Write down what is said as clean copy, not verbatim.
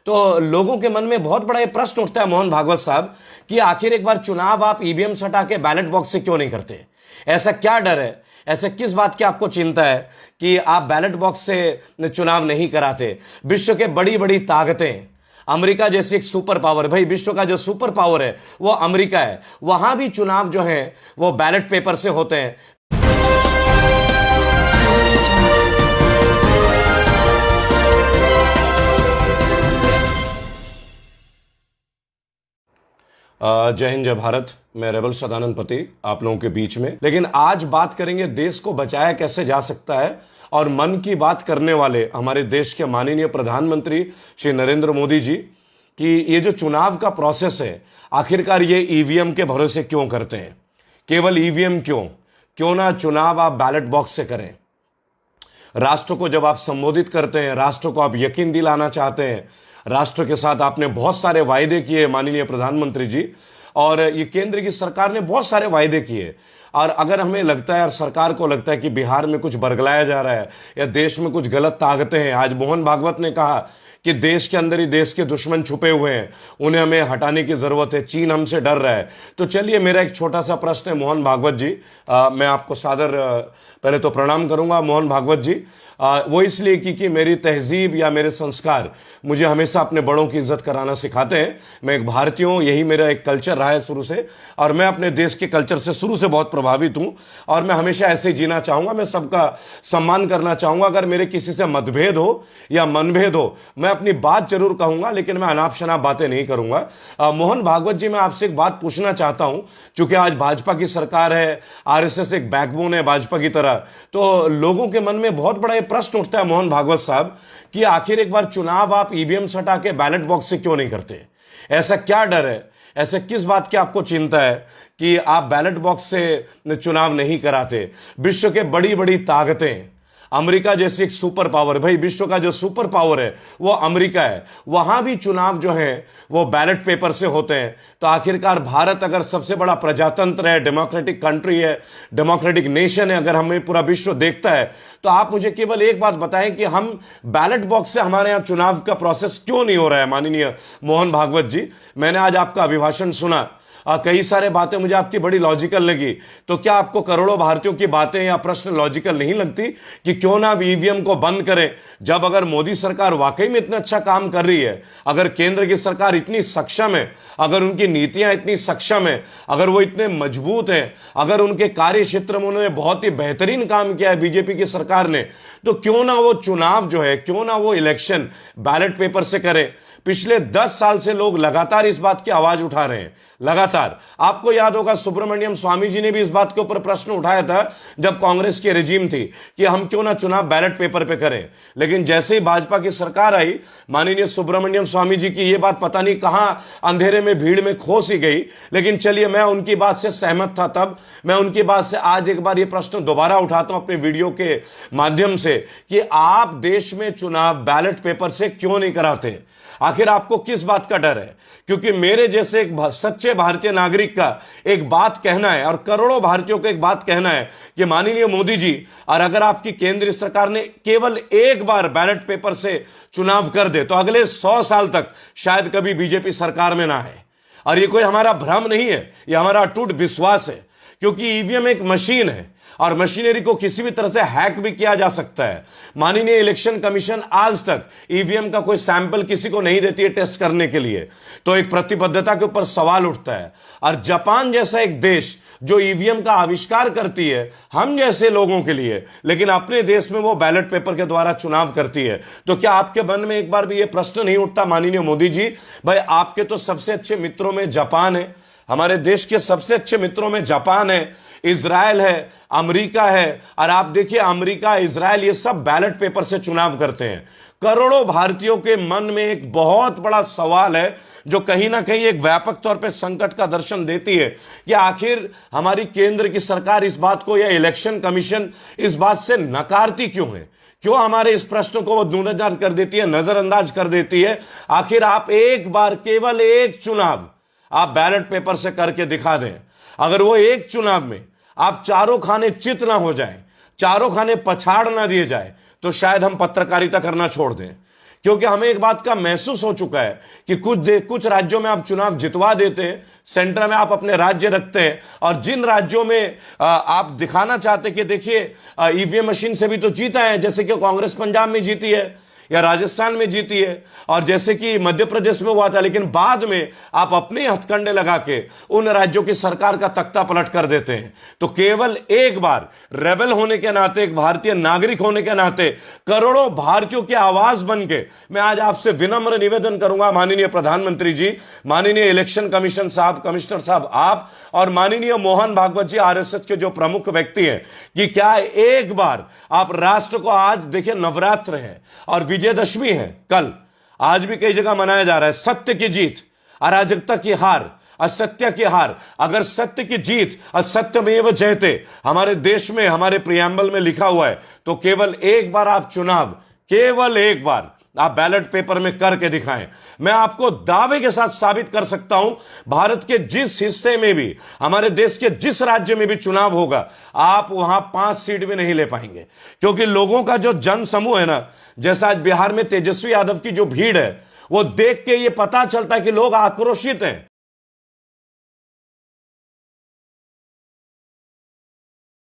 तो लोगों के मन में बहुत बड़ा ये प्रश्न उठता है मोहन भागवत साहब कि आखिर एक बार चुनाव आप ईवीएम से हटा के बैलेट बॉक्स से क्यों नहीं करते? ऐसा क्या डर है, ऐसे किस बात की आपको चिंता है कि आप बैलेट बॉक्स से चुनाव नहीं कराते? विश्व के बड़ी बड़ी ताकतें, अमेरिका जैसी एक सुपर पावर, भाई विश्व का जो सुपर पावर है वो अमेरिका है, वहां भी चुनाव जो है वो बैलेट पेपर से होते हैं। जय हिंद, जय भारत। मैं रेबल सदानंद पति आप लोगों के बीच में। लेकिन आज बात करेंगे देश को बचाया कैसे जा सकता है, और मन की बात करने वाले हमारे देश के माननीय प्रधानमंत्री श्री नरेंद्र मोदी जी कि ये जो चुनाव का प्रोसेस है आखिरकार ये ईवीएम के भरोसे क्यों करते हैं? केवल ईवीएम क्यों ना चुनाव आप बैलेट बॉक्स से करें? राष्ट्र को जब आप संबोधित करते हैं, राष्ट्र को आप यकीन दिलाना चाहते हैं, राष्ट्र के साथ आपने बहुत सारे वायदे किए माननीय प्रधानमंत्री जी, और ये केंद्र की सरकार ने बहुत सारे वायदे किए। और अगर हमें लगता है और सरकार को लगता है कि बिहार में कुछ बरगलाया जा रहा है या देश में कुछ गलत ताकतें हैं, आज मोहन भागवत ने कहा कि देश के अंदर ही देश के दुश्मन छुपे हुए हैं, उन्हें हमें हटाने की जरूरत है, चीन हमसे डर रहा है। तो चलिए, मेरा एक छोटा सा प्रश्न है मोहन भागवत जी, मैं आपको सादर पहले तो प्रणाम करूंगा मोहन भागवत जी। वो इसलिए कि मेरी तहजीब या मेरे संस्कार मुझे हमेशा अपने बड़ों की इज्जत कराना सिखाते हैं। मैं एक भारतीय हूं, यही मेरा एक कल्चर रहा है शुरू से, और मैं अपने देश के कल्चर से शुरू से बहुत प्रभावित हूं, और मैं हमेशा ऐसे जीना चाहूंगा। मैं सबका सम्मान करना चाहूंगा। अगर मेरे किसी से मतभेद हो या मनभेद हो, मैं अपनी बात जरूर कहूंगा, लेकिन मैं अनाप शनाप बातें नहीं करूंगा। मोहन भागवत जी, मैं आपसे एक बात पूछना चाहता हूं, क्योंकि आज भाजपा की सरकार है, आरएसएस एक बैकबोन है भाजपा की तरह, तो लोगों के मन में बहुत बड़ा प्रश्न उठता है मोहन भागवत साहब कि आखिर एक बार चुनाव आप ईवीएम से हटा के बैलेट बॉक्स से क्यों नहीं करते? ऐसा क्या डर है, ऐसे किस बात की आपको चिंता है कि आप बैलेट बॉक्स से चुनाव नहीं कराते? विश्व के बड़ी बड़ी ताकतें, अमेरिका जैसी एक सुपर पावर, भाई विश्व का जो सुपर पावर है वो अमेरिका है, वहां भी चुनाव जो है वो बैलेट पेपर से होते हैं। तो आखिरकार भारत अगर सबसे बड़ा प्रजातंत्र है, डेमोक्रेटिक कंट्री है, डेमोक्रेटिक नेशन है, अगर हमें पूरा विश्व देखता है, तो आप मुझे केवल एक बात बताएं कि हम बैलेट बॉक्स से हमारे यहां चुनाव का प्रोसेस क्यों नहीं हो रहा है? माननीय मोहन भागवत जी, मैंने आज आपका अभिभाषण सुना, कई सारे बातें मुझे आपकी बड़ी लॉजिकल लगी। तो क्या आपको करोड़ों भारतीयों की बातें या प्रश्न लॉजिकल नहीं लगती कि क्यों ना ईवीएम को बंद करें? जब अगर मोदी सरकार वाकई में इतना अच्छा काम कर रही है, अगर केंद्र की सरकार इतनी सक्षम है, अगर उनकी नीतियां इतनी सक्षम है, अगर वो इतने मजबूत हैं, अगर उनके कार्य क्षेत्र में उन्होंने बहुत ही बेहतरीन काम किया है बीजेपी की सरकार ने, तो क्यों ना वो चुनाव जो है, क्यों ना वो इलेक्शन बैलेट पेपर से करे? पिछले 10 साल से लोग लगातार इस बात की आवाज उठा रहे हैं, लगातार। आपको याद होगा सुब्रमण्यम स्वामी जी ने भी इस बात के ऊपर प्रश्न उठाया था जब कांग्रेस की रेजिम थी कि हम क्यों ना चुनाव बैलेट पेपर पे करें। लेकिन जैसे ही भाजपा की सरकार आई, माननीय सुब्रमण्यम स्वामी जी की ये बात पता नहीं कहां अंधेरे में भीड़ में खो सी गई। लेकिन चलिए, मैं उनकी बात से सहमत था तब, मैं उनकी बात से आज एक बार ये प्रश्न दोबारा उठाता हूं अपने वीडियो के माध्यम से कि आप देश में चुनाव बैलेट पेपर से क्यों नहीं कराते? आखिर आपको किस बात का डर है? क्योंकि मेरे जैसे एक सच्चे भारतीय नागरिक का एक बात कहना है, और करोड़ों भारतीयों को एक बात कहना है कि माननीय मोदी जी, और अगर आपकी केंद्रीय सरकार ने केवल एक बार बैलेट पेपर से चुनाव कर दे तो अगले 100 साल तक शायद कभी बीजेपी सरकार में ना आए। और ये कोई हमारा भ्रम नहीं है, ये हमारा अटूट विश्वास है, क्योंकि ईवीएम एक मशीन है और मशीनरी को किसी भी तरह से हैक भी किया जा सकता है। माननीय इलेक्शन कमीशन आज तक ईवीएम का कोई सैंपल किसी को नहीं देती है टेस्ट करने के लिए, तो एक प्रतिबद्धता के ऊपर सवाल उठता है। और जापान जैसा एक देश जो ईवीएम का आविष्कार करती है हम जैसे लोगों के लिए, लेकिन अपने देश में वो बैलेट पेपर के द्वारा चुनाव करती है, तो क्या आपके मन में एक बार भी ये प्रश्न नहीं उठता माननीय मोदी जी, भाई आपके तो सबसे अच्छे मित्रों में जापान है, हमारे देश के सबसे अच्छे मित्रों में जापान है, इजराइल है, अमेरिका है, और आप देखिए अमेरिका, इजराइल, ये सब बैलेट पेपर से चुनाव करते हैं। करोड़ों भारतीयों के मन में एक बहुत बड़ा सवाल है जो कहीं ना कहीं एक व्यापक तौर पे संकट का दर्शन देती है कि आखिर हमारी केंद्र की सरकार इस बात को, या इलेक्शन कमीशन इस बात से नकारती क्यों है? क्यों हमारे इस प्रश्न को वो दूरनजर कर देती है, नजरअंदाज कर देती है? आखिर आप एक बार, केवल एक चुनाव आप बैलेट पेपर से करके दिखा दें। अगर वो एक चुनाव में आप चारों खाने चित ना हो जाए, चारों खाने पछाड़ ना दिए जाए, तो शायद हम पत्रकारिता करना छोड़ दें। क्योंकि हमें एक बात का महसूस हो चुका है कि कुछ राज्यों में आप चुनाव जितवा देते हैं, सेंटर में आप अपने राज्य रखते हैं, और जिन राज्यों में आप दिखाना चाहते कि देखिए ईवीएम मशीन से भी तो जीता है, जैसे कि कांग्रेस पंजाब में जीती है या राजस्थान में जीती है, और जैसे कि मध्य प्रदेश में हुआ था, लेकिन बाद में आप अपने हथकंडे लगा के उन राज्यों की सरकार का तख्ता पलट कर देते हैं। तो केवल एक बार रेबल होने के नाते, एक भारतीय नागरिक होने के नाते, करोड़ों भारतीयों की आवाज बन के मैं आज आपसे विनम्र निवेदन करूंगा, माननीय प्रधानमंत्री जी, माननीय इलेक्शन कमीशन साहब, कमिश्नर साहब, आप और माननीय मोहन भागवत जी, आरएसएस के जो प्रमुख व्यक्ति हैं, कि क्या एक बार आप राष्ट्र को, आज देखिए नवरात्र है और विजयदशमी है कल, आज भी कई जगह मनाया जा रहा है, सत्य की जीत, अराजकता की हार, असत्य की हार। अगर सत्य की जीत, असत्यमेव जयते हमारे देश में, हमारे प्रियम्बल में लिखा हुआ है, तो केवल एक बार आप चुनाव, केवल एक बार आप बैलेट पेपर में करके दिखाएं। मैं आपको दावे के साथ साबित कर सकता हूं, भारत के जिस हिस्से में भी, हमारे देश के जिस राज्य में भी चुनाव होगा, आप वहां 5 सीट भी नहीं ले पाएंगे, क्योंकि लोगों का जो जन समूह है ना, जैसा आज बिहार में तेजस्वी यादव की जो भीड़ है, वो देख के ये पता चलता है कि लोग आक्रोशित हैं।